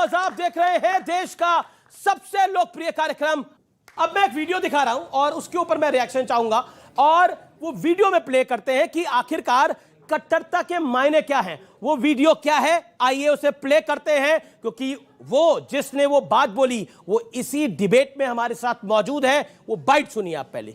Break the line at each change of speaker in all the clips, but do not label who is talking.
Viewers, आप देख रहे हैं देश का सबसे लोकप्रिय कार्यक्रम। अब मैं एक वीडियो दिखा रहा हूं और उसके ऊपर मैं रिएक्शन चाहूंगा और वो वीडियो में प्ले करते हैं कि आखिरकार कट्टरता के मायने क्या हैं। वो वीडियो क्या है, आइए उसे प्ले करते हैं, क्योंकि वो जिसने वो बात बोली वो इसी डिबेट में हमारे साथ मौजूद है। वो बाइट सुनिए आप पहले।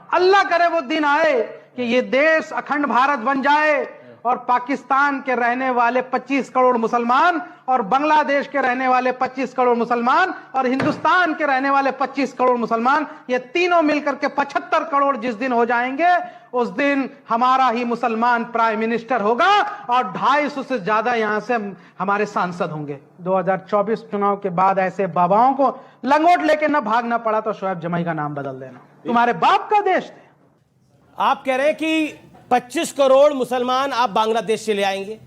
अल्लाह करे वो दिन आए कि ये देश अखंड भारत बन जाए और पाकिस्तान के रहने वाले 25 करोड़ मुसलमान और बांग्लादेश के रहने वाले 25 करोड़ मुसलमान और हिंदुस्तान के रहने वाले 25 करोड़ मुसलमान, ये तीनों मिलकर के 75 करोड़ जिस दिन हो जाएंगे, उस दिन हमारा ही मुसलमान प्राइम मिनिस्टर होगा और 250 से ज्यादा यहां से हमारे सांसद होंगे। 2024 चुनाव के बाद ऐसे बाबाओं को लंगोट लेके न भागना पड़ा तो शोएब जमाई का नाम बदल देना। तुम्हारे बाप का देश थे।
आप कह रहे हैं कि 25 करोड़ मुसलमान आप बांग्लादेश से ले आएंगे,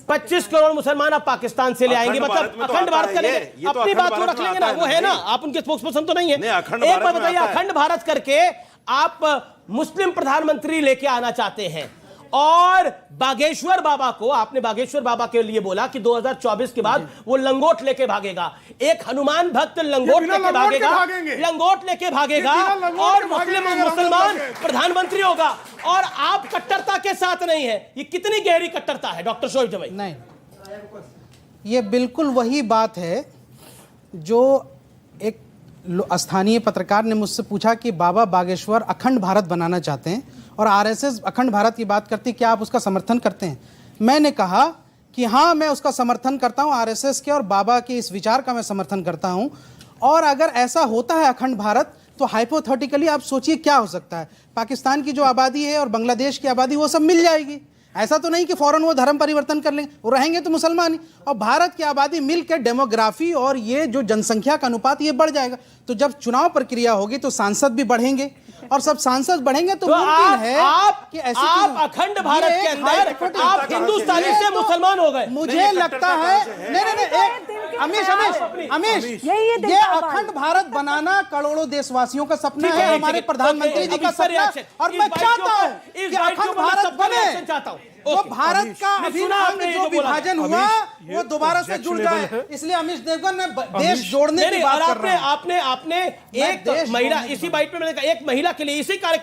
25 करोड़ मुसलमान आप पाकिस्तान से ले आएंगे, मतलब अखंड भारत करेंगे। अपनी बात को रख लेंगे ना, वो है ना, आप उनके स्पोक्सपर्सन तो नहीं है। एक बात बताइए, अखंड भारत करके आप मुस्लिम प्रधानमंत्री लेके आना चाहते हैं और बागेश्वर बाबा को, आपने बागेश्वर बाबा के लिए बोला कि 2024 के बाद वो लंगोट लेके भागेगा। एक हनुमान भक्त लंगोट लेके भागेगा, लंगोट लेके भागेगा और मुसलमान प्रधानमंत्री होगा और आप कट्टरता के साथ नहीं है। ये कितनी गहरी कट्टरता है डॉक्टर शोएब जमाई?
नहीं, ये बिल्कुल वही बात है जो एक स्थानीय पत्रकार ने मुझसे पूछा कि बाबा बागेश्वर अखंड भारत बनाना चाहते हैं और आरएसएस अखंड भारत की बात करती, क्या आप उसका समर्थन करते हैं? मैंने कहा कि हाँ, मैं उसका समर्थन करता हूँ, आरएसएस के और बाबा के इस विचार का मैं समर्थन करता हूँ। और अगर ऐसा होता है अखंड भारत, तो हाइपोथेटिकली आप सोचिए क्या हो सकता है। पाकिस्तान की जो आबादी है और बांग्लादेश की आबादी, वो सब मिल जाएगी। ऐसा तो नहीं कि फौरन वो धर्म परिवर्तन कर लेंगे, वो रहेंगे तो मुसलमान ही। और भारत की आबादी मिलकर डेमोग्राफी और ये जो जनसंख्या का अनुपात ये बढ़ जाएगा। तो जब चुनाव प्रक्रिया होगी तो सांसद भी बढ़ेंगे और सब सांसद बढ़ेंगे तो मुमकिन है कि ऐसी
आप अखंड भारत के अंदर आप हिंदुस्तानी से मुसलमान हो गए।
मुझे लगता है नहीं, अमीश, ये अखंड भारत बनाना करोड़ों देशवासियों का सपना है, हमारे प्रधानमंत्री जी का सपना है और मैं चाहता हूं कि अखंड भारत बने, तो भारत का अभिन्न जो विभाजन हुआ वो दोबारा से जुड़ जाए। इसलिए अमीश देवगन ने देश जोड़ने की बात कर रहा है।
आपने एक महिला, इसी बाइट में मैंने कहा, एक महिला के लिए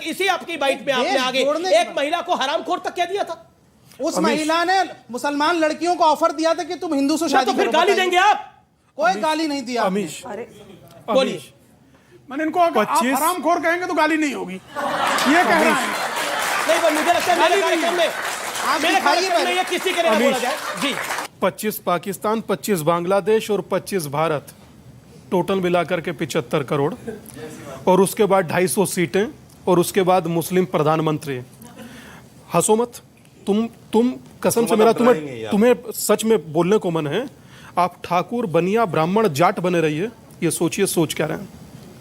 इसी आपकी बाइट में आपने आगे एक महिला को हरामखोर तक कह दिया था।
उस महिला ने मुसलमान लड़कियों को ऑफर दिया था कि तुम हिंदू से शादी
तो फिर गाली देंगे आप?
कोई गाली नहीं दिया।
अमीश,
बोलिए।
मैंने इनको आप हरामखोर कहेंगे तो गाली नहीं होगी, ये कह रहा है।
नहीं, मुझे लगता है मेरे कार्यक्रम में ये किसी के लिए बोला जाए जी।
25 पाकिस्तान, 25 बांग्लादेश और 25 भारत, टोटल मिलाकर के 75 करोड़ और उसके बाद 250 सीटें और उसके बाद मुस्लिम प्रधानमंत्री। हंसो मत, तुम कसम से मेरा तुम्हें सच में बोलने को मन है। आप ठाकुर, बनिया, ब्राह्मण, जाट बने रहिए, ये सोचिए सोच क्या रहे हैं।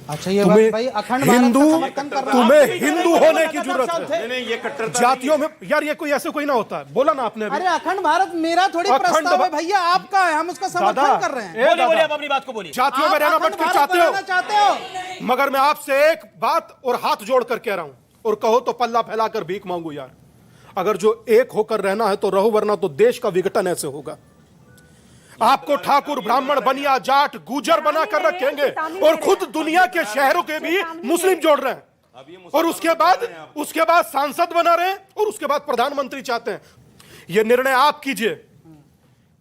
अच्छा, ये बात भाई अखंड भारत का समर्थन कर रहा है।
तुम्हें हिंदू होने की जरूरत है। नहीं, ये कट्टरता जातियों में यार, ये कोई ऐसे कोई ना होता है। बोला ना आपने अभी।
अरे अखंड भारत मेरा थोड़ी प्रस्ताव है भैया, आपका है, हम उसका समर्थन कर रहे हैं।
बोलिए, आप अपनी बात को बोलिए।
जातियों में रहना बटकर चाहते हो, मगर मैं आपसे एक बात और हाथ जोड़ कर कह रहा हूं, और कहो तो पल्ला फैलाकर भीख मांगू यार। अगर जो एक होकर रहना है तो रहो, वरना तो देश का विघटन ऐसे होगा। आपको ठाकुर, ब्राह्मण, बनिया, जाट, गुजर बना कर रखेंगे और खुद दुनिया के शहरों के भी मुस्लिम जोड़ रहे हैं और उसके बाद सांसद बना रहे हैं और उसके बाद प्रधानमंत्री चाहते हैं। यह निर्णय आप कीजिए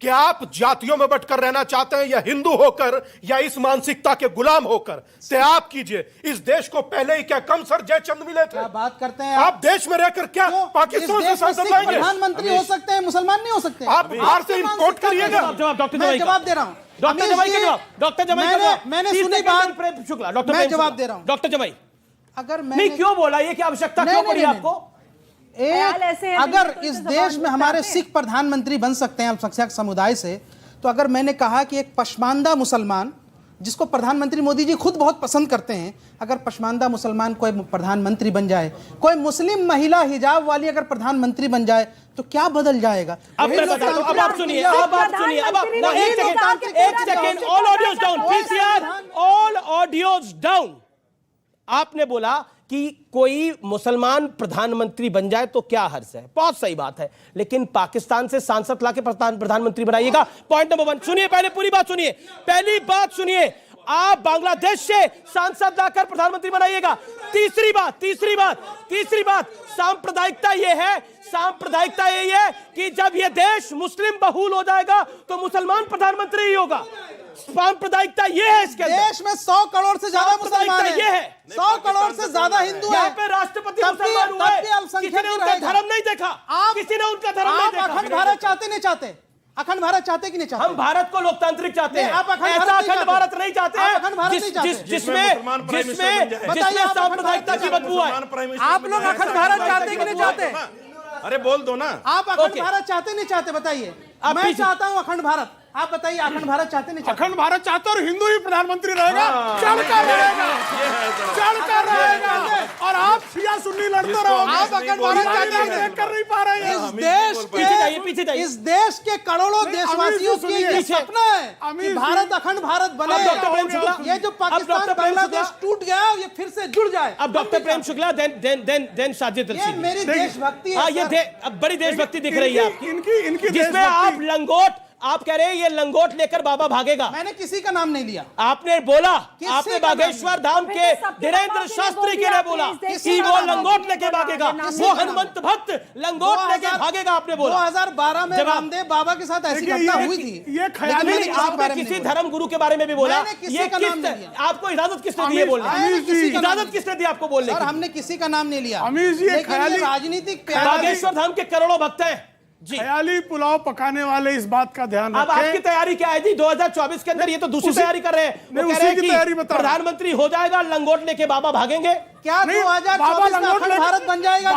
कि आप जातियों में बंटकर रहना चाहते हैं या हिंदू होकर या इस मानसिकता के गुलाम होकर, ते आप कीजिए। इस देश को पहले ही क्या कम सर जयचंद मिले थे?
क्या बात करते हैं
आप देश में रहकर क्या पाकिस्तान से सांसद लाएंगे?
प्रधानमंत्री हो सकते हैं, मुसलमान नहीं हो सकते।
आप बाहर से इंपोर्ट करिएगा।
मैं जवाब दे रहा हूँ
डॉक्टर जमाई का जवाब, डॉक्टर जमाई का जवाब।
मैंने सुनी बात,
शुक्ला, डॉक्टर
मैं जवाब दे रहा हूँ।
डॉक्टर जमाई,
अगर
नहीं क्यों बोला, ये क्या आवश्यकता क्यों पड़ी आपको?
अगर इस देश में हमारे सिख प्रधानमंत्री बन सकते हैं अल्पसंख्यक समुदाय से, तो अगर मैंने कहा कि एक पशमानदा मुसलमान, जिसको प्रधानमंत्री मोदी जी खुद बहुत पसंद करते हैं, अगर पशमानदा मुसलमान कोई प्रधानमंत्री बन जाए, कोई मुस्लिम महिला हिजाब वाली अगर प्रधानमंत्री बन जाए, तो क्या बदल जाएगा?
अब मैं बताता हूं, अब आप सुनिए, अब एक second, all audios down, PCR, all audios down. आपने बोला कि कोई मुसलमान प्रधानमंत्री बन जाए तो क्या हर्ज है, बहुत सही बात है, लेकिन पाकिस्तान से सांसद लाके प्रधानमंत्री बनाइएगा। पॉइंट नंबर 1 सुनिए, पहले पूरी बात सुनिए, पहली बात सुनिए, आप बांग्लादेश से सांसद लाकर प्रधानमंत्री बनाइएगा। तीसरी बात सांप्रदायिकता यही है कि जब यह देश मुस्लिम बहुल हो जाएगा तो मुसलमान प्रधानमंत्री ही होगा। सांप्रदायिकता ये है इसके अंदर।
देश में 100 करोड़ से ज्यादा मुसलमान हैं।
ये है
100 करोड़ से ज्यादा हिंदू हैं।
यहाँ पे राष्ट्रपति मुसलमान हुआ है, किसी ने उनका धर्म नहीं देखा, किसी ने उनका धर्म नहीं देखा।
अखंड भारत चाहते नहीं चाहते? अखंड भारत चाहते कि नहीं चाहते?
हम भारत को लोकतांत्रिक चाहते हैं,
आप अखंड
भारत नहीं चाहते हैं, जिसमें सांप्रदायिकता की बदबू है।
आप लोग अखंड भारत चाहते कि नहीं चाहते?
अरे बोल दो ना।
आप अखंड भारत चाहते नहीं चाहते? बताइए। मैं चाहता हूं अखंड भारत, आप बताइए अखंड भारत चाहते नहीं चाहते?
अखंड भारत चाहते और हिंदू ही प्रधानमंत्री रहेगा, चढ़कर रहेगा और आप शिया सुन्नी लड़ते रहो।
आप अखंड भारत चाहते
कर नहीं पा रहे हैं।
पीछे जाइए। इस देश के करोड़ों देशवासियों की ये सपना है कि भारत अखंड भारत बने। ये जो पाकिस्तान बांग्लादेश टूट गया ये फिर से जुड़ जाए।
अब डॉक्टर प्रेम शुक्ला देन साजिद
ये मेरी देशभक्ति है।
ये अब बड़ी देशभक्ति दिख रही है आपकी,
इनकी
जिसमें आप लंगोट, आप कह रहे हैं ये लंगोट लेकर बाबा भागेगा।
मैंने किसी का नाम नहीं लिया।
आपने बोला, आपने बागेश्वर धाम के धीरेन्द्र शास्त्री के लिए बोला कि वो लंगोट लेके भागेगा, वो हनुमंत भक्त लंगोट लेके भागेगा, आपने बोला।
2012 में रामदेव बाबा के साथ ऐसी घटना हुई थी।
ये ख्याल
आपने किसी धर्म गुरु के बारे में भी बोला। ये आपको इजाजत किसने दी है बोलने की? इजाजत किसने दी आपको बोलने की?
हमने किसी का नाम नहीं लिया।
राजनीतिक
बागेश्वर धाम के करोड़ों भक्त हैं जी।
ख्याली पुलाव पकाने वाले इस बात का ध्यान रखें।
अब आपकी तैयारी क्या है जी 2024 के अंदर? ये तो दूसरी तैयारी कर रहे हैं। वो कह रहे हैं कि प्रधानमंत्री हो जाएगा, लंगोट लेके बाबा भागेंगे।
क्या 2024 में अखंड भारत बन जाएगा?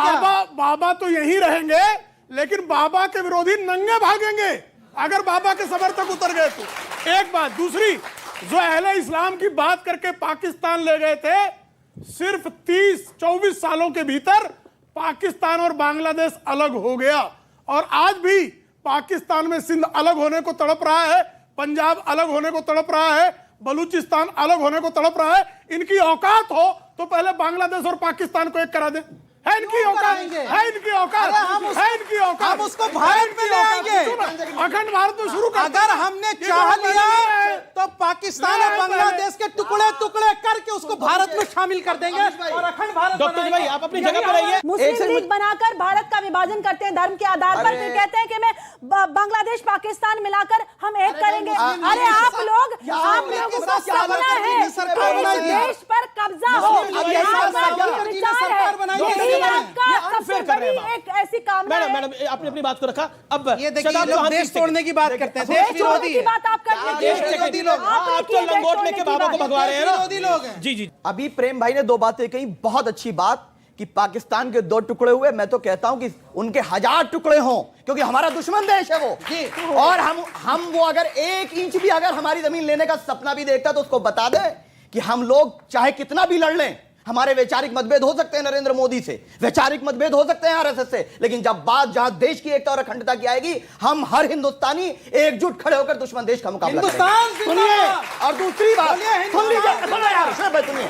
बाबा तो यहीं रहेंगे, लेकिन बाबा के विरोधी नंगे भागेंगे अगर बाबा के समर्थक उतर गए तो। एक बात। दूसरी, जो अहले इस्लाम की बात करके पाकिस्तान ले गए थे, सिर्फ 30-24 सालों के भीतर पाकिस्तान और बांग्लादेश अलग हो गया। और आज भी पाकिस्तान में सिंध अलग होने को तड़प रहा है, पंजाब अलग होने को तड़प रहा है, बलूचिस्तान अलग होने को तड़प रहा है। इनकी औकात हो तो पहले बांग्लादेश और पाकिस्तान को एक करा दे। है इनकी औकात, है इनकी औकात, है इनकी औकात।
हम उसको भारत में ले आएंगे।
अखंड भारत में शुरू कर।
अगर हमने चाह लिया तो पाकिस्तान और बांग्लादेश के टुकड़े टुकड़े करके उसको भारत में शामिल कर देंगे और अखंड भारत।
डॉक्टर जी भाई आप अपनी जगह पर रहिए।
मुस्लिम लीग बनाकर भारत का विभाजन करते हैं धर्म के आधार पर, फिर कहते हैं कि मैं बांग्लादेश पाकिस्तान मिलाकर हम एक करेंगे। अरे आप लोगों का सपना है कि देश पर कब्जा हो, एक ऐसी कामना है।
मैडम आपने अपनी बात को रखा। अब
ये देखिए लोग देश तोड़ने की बात करते हैं, देश विरोधी
की बात आप करते हैं।
आप तो लंगोट लेके बाबा को भगवा रहे हैं ना।
विरोधी लोग हैं।
जी जी।
अभी प्रेम भाई ने 2 बातें कही, बहुत अच्छी बात कि पाकिस्तान के 2 टुकड़े हुए। मैं तो कहता हूं कि उनके 1000 टुकड़े हों, क्योंकि हमारा दुश्मन देश है वो। और हम वो अगर 1 इंच भी अगर हमारी जमीन लेने का सपना भी देखता तो उसको बता दे कि हम लोग चाहे कितना भी लड़ लें, हमारे वैचारिक मतभेद हो सकते हैं नरेंद्र मोदी से, वैचारिक मतभेद हो सकते हैं आरएसएस से, लेकिन जब बात जहां देश की एकता और अखंडता की आएगी, हम हर हिंदुस्तानी एकजुट खड़े होकर दुश्मन देश का मुकाबला करेंगे। सुनिए, और दूसरी बात सुन लीजिए, सुनिए,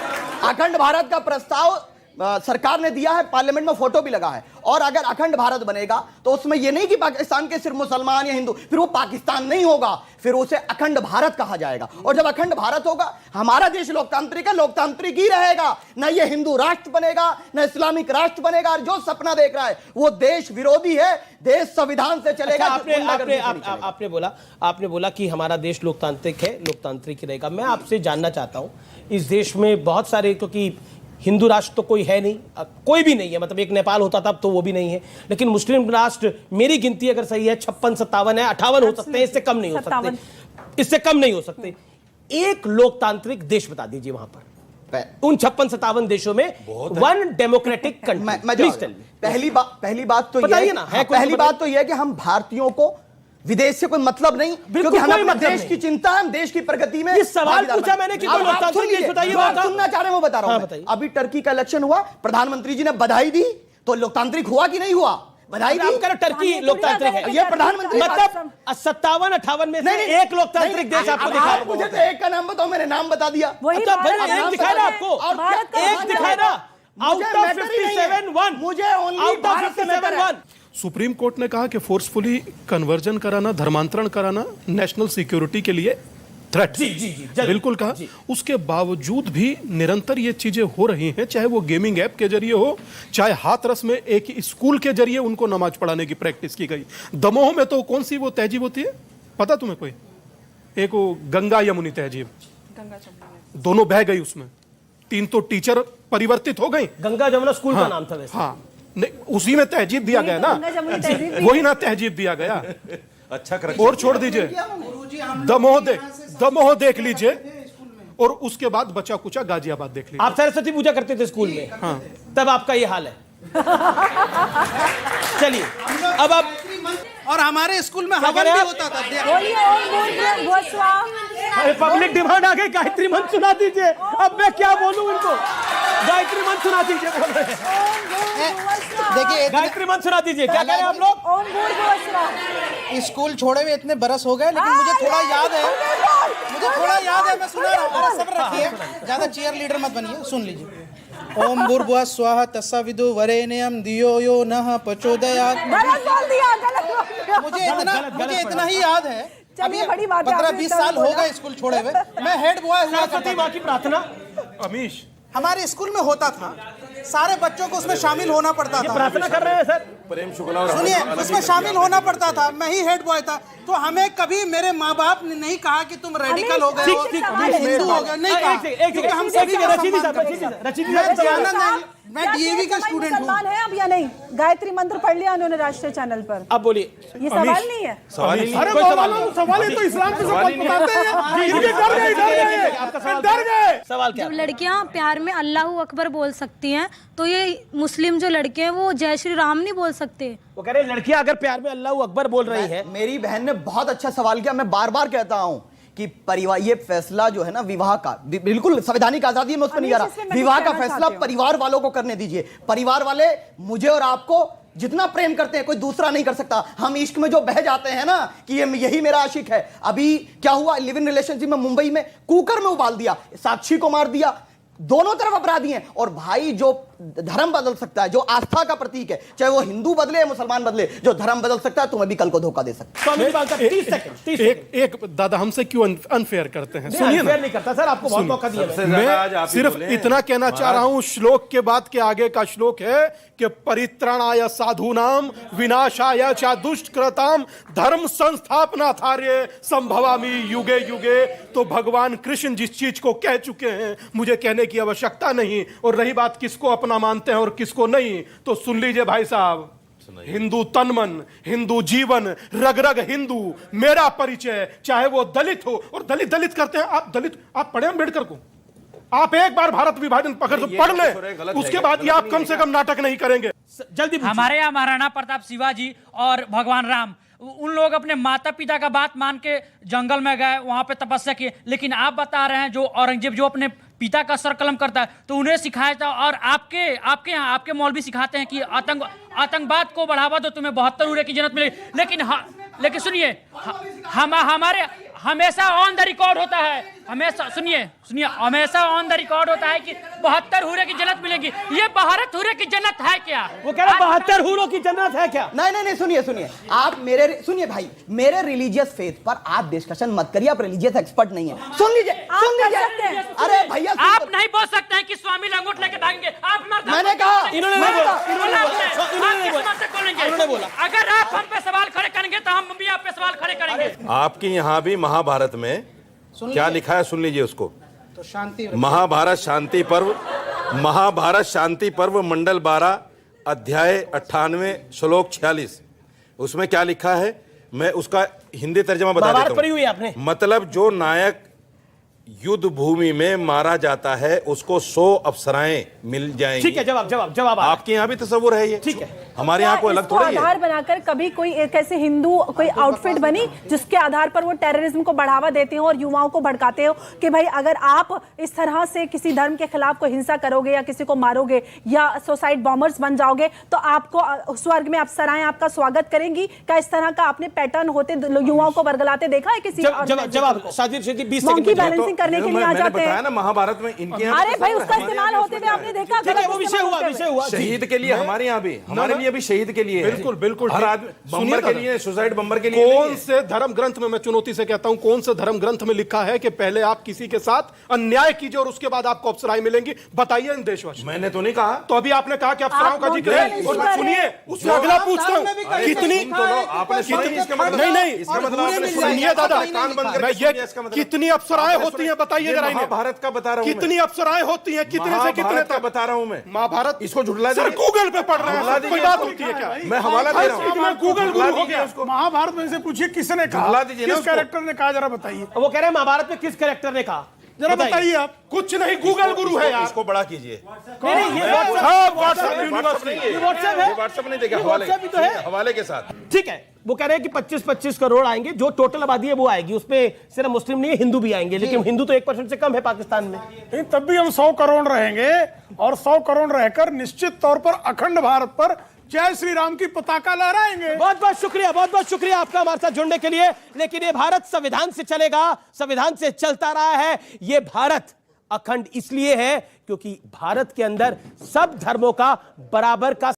अखंड भारत का प्रस्ताव सरकार ने दिया है, पार्लियामेंट में फोटो भी लगा है। और अगर अखंड भारत बनेगा तो उसमें यह नहीं कि पाकिस्तान के सिर्फ मुसलमान या हिंदू, फिर वो पाकिस्तान नहीं होगा, फिर उसे अखंड भारत कहा जाएगा। और जब अखंड भारत होगा, हमारा देश लोकतांत्रिक है, लोकतांत्रिक ही रहेगा। न ये हिंदू राष्ट्र बनेगा, न इस्लामिक राष्ट्र बनेगा। और जो सपना देख रहा है वो देश विरोधी है, देश संविधान से चलेगा।
आपने बोला कि हमारा देश लोकतांत्रिक है, लोकतांत्रिक ही रहेगा। मैं आपसे जानना चाहता हूं, इस देश में बहुत सारे, क्योंकि हिंदू राष्ट्र तो कोई है नहीं, कोई भी नहीं है, मतलब एक नेपाल होता था तो वो भी नहीं है, लेकिन मुस्लिम राष्ट्र मेरी गिनती अगर सही है 56-57 है, 58 हो सकते हैं, इससे कम नहीं हो सकते, इससे कम नहीं हो सकते। एक लोकतांत्रिक देश बता दीजिए वहां पर, उन 56-57 देशों में वन डेमोक्रेटिक कंट्री।
पहली बात तो यह है कि हम भारतीयों को विदेश से कोई मतलब नहीं, क्योंकि हमें अपने देश की चिंता है, हम देश की प्रगति में।
इस सवाल पूछा मैंने कि कोई लोकतांत्रिक देश बताइए।
सुनना चाह रहे हैं वो बता रहा हूं। अभी टर्की का इलेक्शन हुआ, प्रधानमंत्री जी ने बधाई दी, तो लोकतांत्रिक हुआ कि नहीं हुआ? बधाई दी।
टर्की लोकतांत्रिक है,
ये प्रधानमंत्री
मतलब 57-58 में से एक लोकतांत्रिक देश आपको दिखा।
मुझे तो एक का नाम बताओ, मैंने नाम बता दिया।
एक दिखाए ना आपको, एक दिखाए ना। आउट ऑफ 57
मुझे only
आउट ऑफ
भारत से मैटर है।
57
सुप्रीम कोर्ट ने कहा कि फोर्सफुली कन्वर्जन कराना, धर्मांतरण कराना नेशनल सिक्योरिटी के लिए थ्रेट।
जी,
बिल्कुल कहा। उसके बावजूद भी निरंतर ये चीजें हो रही हैं, चाहे वो गेमिंग ऐप के जरिए हो, चाहे हाथरस में एक स्कूल के जरिए उनको नमाज पढ़ाने की प्रैक्टिस की गई। दमोह में तो कौन सी वो तहजीब होती है पता तुम्हें कोई? एक वो गंगा यमुनी तहजीब, दोनों बह गई उसमें, 3 तो टीचर परिवर्तित हो गई।
गंगा जमुना स्कूल का नाम था वैसे।
हाँ, नहीं, उसी में तहजीब दिया गया ना,
गंगा जमुनी तहजीब भी
वही ना तहजीब दिया गया।
अच्छा
और छोड़ दीजिए, दमोह देख लीजिए, और उसके बाद बचा कुचा गाजियाबाद देख लीजिए।
आप सरस्वती पूजा करते थे स्कूल में, हाँ। तब आपका ये हाल है। चलिए अब आप,
और हमारे स्कूल में हवन भी होता था।
बोलिए ओम भूर्भुवः स्वः।
पब्लिक डिमांड आ गई, गायत्री मंत्र सुना दीजिए। अब मैं क्या बोलूं इनको, गायत्री मंत्र सुना दीजिए बोल रहे हैं।
देखिए
गायत्री मंत्र सुना दीजिए, क्या कह रहे हैं आप लोग?
ओम भूर्भुवः स्वः।
स्कूल छोड़े हुए इतने बरस हो गए, लेकिन मुझे थोड़ा याद है, मैं सुना रहा हूँ। सब्र रखिए, ज्यादा चीयर लीडर मत बनिए, सुन लीजिए। ओम भूर्भुवः स्वः तत्सवितुर्वरेण्यं धियो यो नः प्रचोदयात्।
गलत बोल दिया।
मुझे इतना ही याद है।
चलिए, बड़ी बात है,
15-20 साल हो गए स्कूल छोड़े हुए। मैं हेड बॉय हुआ
सरस्वती
करता
माँ की प्रार्थना,
अमीश,
हमारे स्कूल में होता था, सारे बच्चों को उसमें शामिल होना पड़ता
ये
था।
प्रार्थना कर रहे हैं सर।
प्रेम शुक्ला और
सुनिए, उसमें शामिल होना पड़ता था, मैं ही हेड बॉय था। तो हमें कभी मेरे माँ बाप ने नहीं कहा कि तुम रेडिकल हो गए हो, हिंदू हो गए, नहीं कहा, क्योंकि हम सभी का सम्मान। मैं डीएवी का स्टूडेंट हूँ।
मुसलमान है अब या नहीं? गायत्री मंत्र पढ़ लिया उन्होंने राष्ट्रीय चैनल पर।
अब बोलिए।
ये सवाल नहीं है।
अरे सवाल है तो इस्लाम के सब बताते हैं। इनके डर गए।
सवाल क्या?
जब लड़कियां प्यार में अल्लाह अकबर बोल सकती हैं, तो ये मुस्लिम जो लड़के हैं वो जय श्री राम नहीं बोल सकते?
वो कह रहे हैं लड़कियां अगर प्यार में अल्लाह अकबर बोल रही है।
मेरी बहन ने बहुत अच्छा सवाल किया। मैं बार बार कहता हूं कि परिवार, ये फैसला जो है ना विवाह का, बिल्कुल संवैधानिक आजादी है, मैं उस पर नहीं जा रहा। विवाह का फैसला परिवार वालों को करने दीजिए। परिवार वाले मुझे और आपको जितना प्रेम करते हैं कोई दूसरा नहीं कर सकता। हम इश्क में जो बह जाते हैं ना कि ये यही मेरा आशिक है। अभी क्या हुआ, लिव इन रिलेशनशिप में मुंबई में कुकर में उबाल दिया, साक्षी को मार दिया। दोनों तरफ अपराधी हैं। और भाई, जो धर्म बदल सकता है, जो आस्था का प्रतीक है, चाहे वो हिंदू बदले या मुसलमान बदले, जो धर्म बदल सकता है तुम्हें भी कल को धोखा दे सकता है।
30 सेकंड।
एक दादा हमसे क्यों अनफेयर करते हैं? सुनिए ना,
नहीं करता सर, आपको बहुत मौका दिया मैंने।
मैं सिर्फ इतना कहना चाह रहा हूं, श्लोक के बाद के आगे का श्लोक है कि परित्राणाय साधूनाम विनाशाय च दुष्कृताम धर्म संस्थापनार्थाय संभवामि युगे युगे। तो भगवान कृष्ण जिस चीज को कह चुके हैं, मुझे कहने की आवश्यकता नहीं। और रही बात किसको अपना मानते हैं और किसको नहीं, तो सुन लीजिए भाई साहब, हिंदू तन मन, हिंदू जीवन, रग रग हिंदू मेरा परिचय। चाहे वो दलित हो, और दलित करते हैं आप, आप पढ़े अम्बेडकर को, आप एक बार भारत विभाजन पकड़ पढ़ ले, उसके बाद ये आप कम से कम नाटक नहीं करेंगे।
जल्दी
हमारे यहाँ महाराणा प्रताप शिवाजी और भगवान राम, उन लोग अपने माता पिता का बात मान के जंगल में गए, वहां पे तपस्या किए। लेकिन आप बता रहे हैं जो औरंगजेब जो अपने पिता का सर कलम करता है, तो उन्हें सिखाया था। और आपके यहाँ आपके मौलवी सिखाते हैं कि आतंकवाद को बढ़ावा दो, तुम्हें 72 यूरो की जन्नत मिलेगी। लेकिन सुनिए, हमारे हमेशा ऑन द रिकॉर्ड होता है, हमेशा सुनिए हमेशा ऑन द रिकॉर्ड होता है कि 72 हूरे की जन्नत मिलेगी। ये 72 हूरे की जन्नत है क्या?
वो कह रहे 72 हूरों की जन्नत है क्या?
नहीं, सुनिए आप सुनिए भाई, मेरे रिलीजियस फेथ पर आप डिस्कशन मत करिए। आप रिलीजियस एक्सपर्ट नहीं है। सुन लीजिए। अरे भैया,
आप नहीं बोल सकते हैं कि स्वामी लंगोट लेके भागेंगे। आप
मैंने कहा,
इन्होंने बोला अगर आप हम पे सवाल खड़े करेंगे तो हम भी आप पे सवाल खड़े करेंगे।
आपके यहाँ भी महाभारत में क्या लिखा है, सुन लीजिए उसको।
तो शांति,
महाभारत शांति पर्व मंडल 12 अध्याय 98 श्लोक 46, उसमें क्या लिखा है, मैं उसका हिंदी तर्जमा बता देता हूं।
पढ़ी हुई आपने?
मतलब जो नायक युद्ध भूमि में मारा जाता है उसको 100 अप्सराएं मिल जाएंगी।
ठीक है, जवाब
आपके यहाँ भी तस्वुर है ये?
ठीक है।
हमारे यहाँ कोई अलग थोड़ी है।
आधार बनाकर कभी कोई एक ऐसे हिंदू कोई आउटफिट बनी जिसके आधार पर वो टेररिज्म को बढ़ावा देते हो और युवाओं को भड़काते हो कि भाई अगर आप इस तरह से किसी धर्म के खिलाफ कोई हिंसा करोगे या किसी को मारोगे या सुसाइड बॉम्बर्स बन जाओगे तो आपको स्वर्ग में अप्सराएं आपका स्वागत करेंगी? क्या इस तरह का आपने पैटर्न होते युवाओं को बरगलाते देखा है किसी?
जवाब शादी 20
सेकंड करने के लिए आ
मैंने
जाते
बताया
हैं।
ना, महाभारत में इनके यहाँ
अरे भाई उसका इस्तेमाल होते हुए आपने देखा,
ठीक है, वो विषय हुआ, विषय हुआ।
शहीद के लिए हमारे यहाँ भी, हमारे लिए भी शहीद के लिए है।
बिल्कुल, बिल्कुल।
हर आदमी
सुनिए
बम्बर के
दादा।
लिए, सुसाइड बम्बर के लिए
कौन
नहीं है।
से धर्म ग्रंथ में, मैं चुनौती से कहता हूं, कौन से धर्म ग्रंथ में लिखा है कि पहले आप किसी के साथ अन्याय कीजिए और उसके बाद आपको अप्सराएं मिलेंगी? बताइए इन देशवासियों।
मैंने तो नहीं कहा।
तो अभी आपने कहा कि अप्सराओं का
आप
जिक्र है,
मुद्दे
और
नहीं
सुनिए, उसमें अगला पूछता हूं, कितनी
आपने सुना नहीं इसका मतलब?
नहीं नहीं,
इसका मतलब आपने सुना
सुनिए दादा,
आपने कान बंद करके
मैं
सुनिए
ये
इसका मतलब।
कितनी अप्सराएं होती हैं बताइए
ये
जरा इन्हें।
महाभारत का बता रहा हूं मैं।
कितनी अप्सराएं होती हैं, कितने से कितने
महाभारत का
तक
बता रहा हूं मैं।
महाभारत?
इसको झुठला
सर
दीजिए।
गूगल पे पढ़ रहे
झुठला
हैं,
दीजिए
कोई बात
इसको।
होती है क्या?
मैं हवाला दे रहा हूं।
मैं गूगल
झुठला
गुरु हो
दीजिए
गया
उसको।
महाभारत में से पूछिए किसने कहा,
झुठला दीजिए ना
किस
उसको।
कैरेक्टर ने कहा, जरा बताइए,
वो कह रहे हैं महाभारत में किस कैरेक्टर ने कहा,
जरा बताइए आप।
कुछ नहीं, गूगल गुरु है यार।
इसको बड़ा कीजिए।
नहीं नहीं, ये WhatsApp-
सब व्हाट्सएप
व्हाट्सएप
यूनिवर्सिटी।
नहीं है,
ये WhatsApp है?
ये व्हाट्सएप नहीं देगा,
ये
हवाले
WhatsApp ही तो है।
हवाले के साथ।
ठीक है, वो कह रहे हैं कि 25-25 करोड़ आएंगे, जो टोटल आबादी है वो आएगी, उसमें सिर्फ मुस्लिम नहीं है, हिंदू भी आएंगे, लेकिन हिंदू तो 1% से कम है पाकिस्तान में।
नहीं, तब भी हम 100 करोड़ रहेंगे, और 100 करोड़ रहकर निश्चित तौर पर अखंड भारत पर जय श्री राम की पताका लहराएंगे।
बहुत बहुत शुक्रिया, बहुत बहुत शुक्रिया आपका हमारे साथ जुड़ने के लिए। लेकिन ये भारत संविधान से चलेगा, संविधान से चलता रहा है। ये भारत अखंड इसलिए है क्योंकि भारत के अंदर सब धर्मों का बराबर का